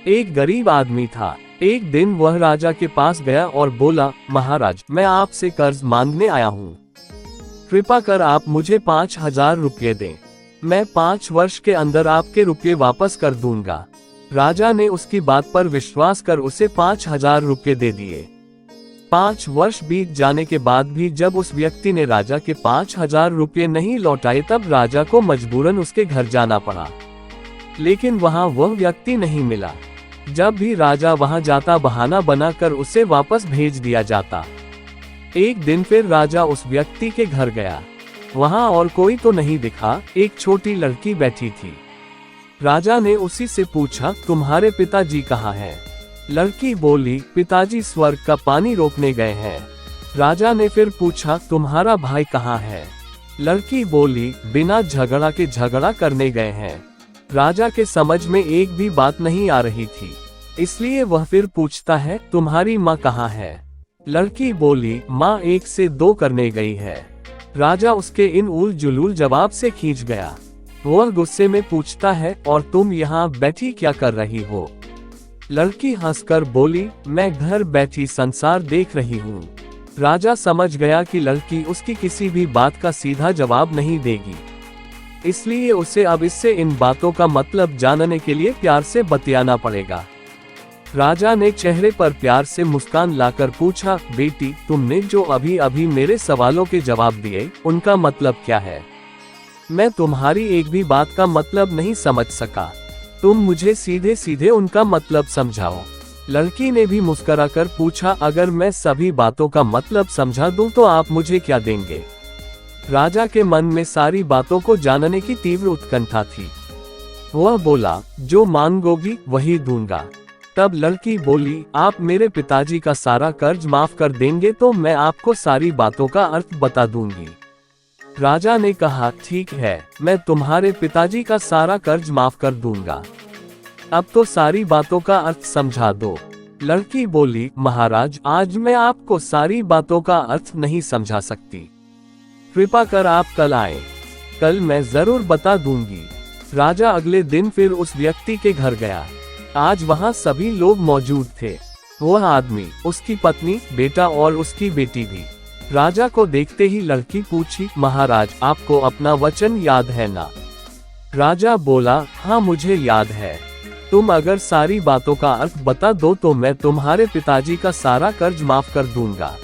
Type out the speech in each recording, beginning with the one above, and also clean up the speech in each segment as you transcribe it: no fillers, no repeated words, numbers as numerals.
एक गरीब आदमी था। एक दिन वह राजा के पास गया और बोला, महाराज, मैं आपसे कर्ज मांगने आया हूँ। कृपा कर आप मुझे 5,000 रुपये दें। मैं 5 वर्ष के अंदर आपके रुपये वापस कर दूंगा। राजा ने उसकी बात पर विश्वास कर उसे 5,000 रुपये दे दिए। 5 वर्ष बीत जाने के बाद भी जब उस व्यक्ति ने राजा के 5,000 रुपये नहीं लौटाए, तब राजा को मजबूरन उसके घर जाना पड़ा। लेकिन वहां वह व्यक्ति नहीं मिला। जब भी राजा वहां जाता, बहाना बनाकर उसे वापस भेज दिया जाता। एक दिन फिर राजा उस व्यक्ति के घर गया। वहां और कोई तो नहीं दिखा, एक छोटी लड़की बैठी थी। राजा ने उसी से पूछा, तुम्हारे पिताजी कहाँ हैं? लड़की बोली, पिताजी स्वर्ग का पानी रोकने गए हैं। राजा ने फिर पूछा, तुम्हारा भाई कहाँ है? लड़की बोली, बिना झगड़ा के झगड़ा करने गए हैं। राजा के समझ में एक भी बात नहीं आ रही थी, इसलिए वह फिर पूछता है, तुम्हारी माँ कहाँ है? लड़की बोली, माँ 1 से 2 करने गई है। राजा उसके इन उल जुलूल जवाब से खींच गया। वह गुस्से में पूछता है, और तुम यहाँ बैठी क्या कर रही हो? लड़की हंसकर बोली, मैं घर बैठी संसार देख रही हूँ। राजा समझ गया कि लड़की उसकी किसी भी बात का सीधा जवाब नहीं देगी, इसलिए उसे अब इससे इन बातों का मतलब जानने के लिए प्यार से बतियाना पड़ेगा। राजा ने चेहरे पर प्यार से मुस्कान लाकर पूछा, बेटी, तुमने जो अभी अभी मेरे सवालों के जवाब दिए, उनका मतलब क्या है? मैं तुम्हारी एक भी बात का मतलब नहीं समझ सका। तुम मुझे सीधे सीधे उनका मतलब समझाओ। लड़की ने भी मुस्कुराकर पूछा, अगर मैं सभी बातों का मतलब समझा दूं तो आप मुझे क्या देंगे? राजा के मन में सारी बातों को जानने की तीव्र उत्कंठा थी। वह बोला, जो मांगोगी वही दूंगा। तब लड़की बोली, आप मेरे पिताजी का सारा कर्ज माफ कर देंगे तो मैं आपको सारी बातों का अर्थ बता दूंगी। राजा ने कहा, ठीक है, मैं तुम्हारे पिताजी का सारा कर्ज माफ कर दूंगा। अब तो सारी बातों का अर्थ समझा दो। लड़की बोली, महाराज, आज मैं आपको सारी बातों का अर्थ नहीं समझा सकती। कृपा कर आप कल आए, कल मैं जरूर बता दूंगी। राजा अगले दिन फिर उस व्यक्ति के घर गया। आज वहां सभी लोग मौजूद थे। वह आदमी, उसकी पत्नी, बेटा और उसकी बेटी भी। राजा को देखते ही लड़की पूछी, महाराज, आपको अपना वचन याद है ना? राजा बोला, हाँ मुझे याद है। तुम अगर सारी बातों का अर्थ बता दो तो मैं तुम्हारे पिताजी का सारा कर्ज माफ कर दूंगा।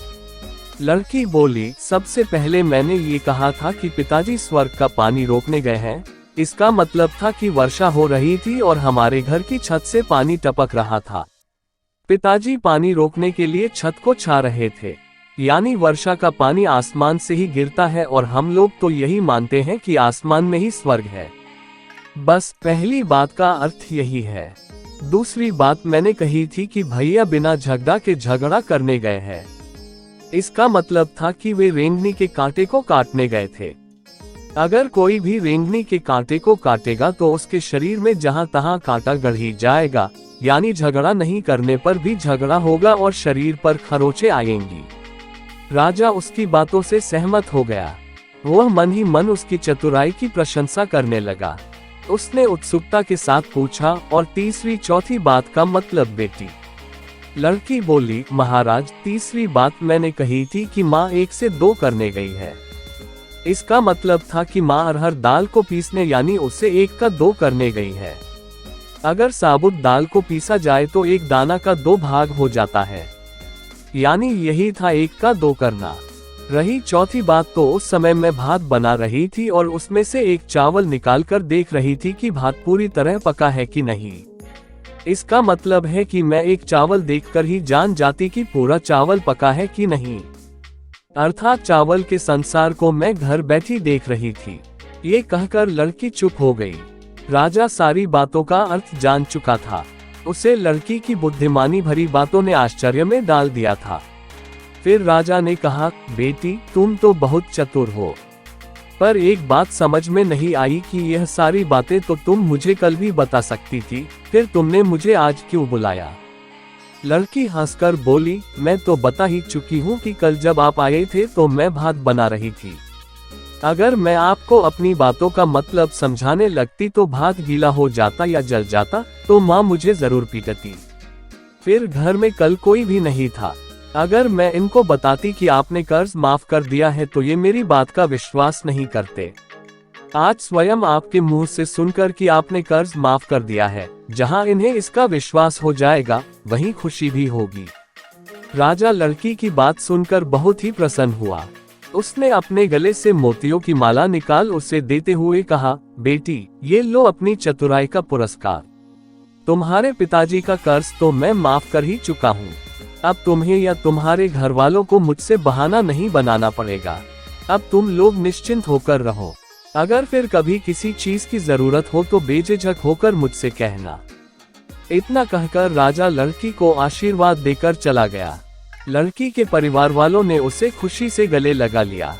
लड़की बोली, सबसे पहले मैंने ये कहा था कि पिताजी स्वर्ग का पानी रोकने गए हैं। इसका मतलब था कि वर्षा हो रही थी और हमारे घर की छत से पानी टपक रहा था। पिताजी पानी रोकने के लिए छत को छा रहे थे, यानी वर्षा का पानी आसमान से ही गिरता है और हम लोग तो यही मानते हैं कि आसमान में ही स्वर्ग है। बस पहली बात का अर्थ यही है। दूसरी बात मैंने कही थी कि भैया बिना झगड़ा के झगड़ा करने गए हैं। इसका मतलब था कि वे रेंगनी के कांटे को काटने गए थे। अगर कोई भी रेंगनी के कांटे को काटेगा तो उसके शरीर में जहां तहां कांटा गड़ ही जाएगा, यानी झगड़ा नहीं करने पर भी झगड़ा होगा और शरीर पर खरोंचे आएंगी। राजा उसकी बातों से सहमत हो गया। वह मन ही मन उसकी चतुराई की प्रशंसा करने लगा। उसने उत्सुकता के साथ पूछा, और तीसरी चौथी बात का मतलब बेटी? लड़की बोली, महाराज, तीसरी बात मैंने कही थी कि माँ 1 से 2 करने गई है। इसका मतलब था कि माँ अरहर दाल को पीसने, यानी उसे 1 का 2 करने गई है। अगर साबुत दाल को पीसा जाए तो 1 दाना का 2 भाग हो जाता है, यानी यही था 1 का 2 करना। रही चौथी बात, तो उस समय मैं भात बना रही थी और उसमें से 1 चावल निकालकर देख रही थी कि भात पूरी तरह पका है कि नहीं। इसका मतलब है कि मैं 1 चावल देखकर ही जान जाती कि पूरा चावल पका है कि नहीं। अर्थात चावल के संसार को मैं घर बैठी देख रही थी। ये कहकर लड़की चुप हो गई। राजा सारी बातों का अर्थ जान चुका था। उसे लड़की की बुद्धिमानी भरी बातों ने आश्चर्य में डाल दिया था। फिर राजा ने कहा, बेटी, तुम तो बहुत चतुर हो, पर एक बात समझ में नहीं आई कि यह सारी बातें तो तुम मुझे कल भी बता सकती थी, फिर तुमने मुझे आज क्यों बुलाया? लड़की हंसकर बोली, मैं तो बता ही चुकी हूँ कि कल जब आप आए थे तो मैं भात बना रही थी। अगर मैं आपको अपनी बातों का मतलब समझाने लगती तो भात गीला हो जाता या जल जाता, तो माँ मुझे जरूर पीटती। फिर घर में कल कोई भी नहीं था। अगर मैं इनको बताती कि आपने कर्ज माफ कर दिया है तो ये मेरी बात का विश्वास नहीं करते। आज स्वयं आपके मुंह से सुनकर कि आपने कर्ज माफ कर दिया है, जहां इन्हें इसका विश्वास हो जाएगा वहीं खुशी भी होगी। राजा लड़की की बात सुनकर बहुत ही प्रसन्न हुआ। उसने अपने गले से मोतियों की माला निकाल उसे देते हुए कहा, बेटी ये लो अपनी चतुराई का पुरस्कार। तुम्हारे पिताजी का कर्ज तो मैं माफ कर ही चुका हूँ। अब तुम्हें या तुम्हारे घर वालों को मुझसे बहाना नहीं बनाना पड़ेगा। अब तुम लोग निश्चिंत होकर रहो। अगर फिर कभी किसी चीज की जरूरत हो तो बेझिझक होकर मुझसे कहना। इतना कहकर राजा लड़की को आशीर्वाद देकर चला गया। लड़की के परिवार वालों ने उसे खुशी से गले लगा लिया।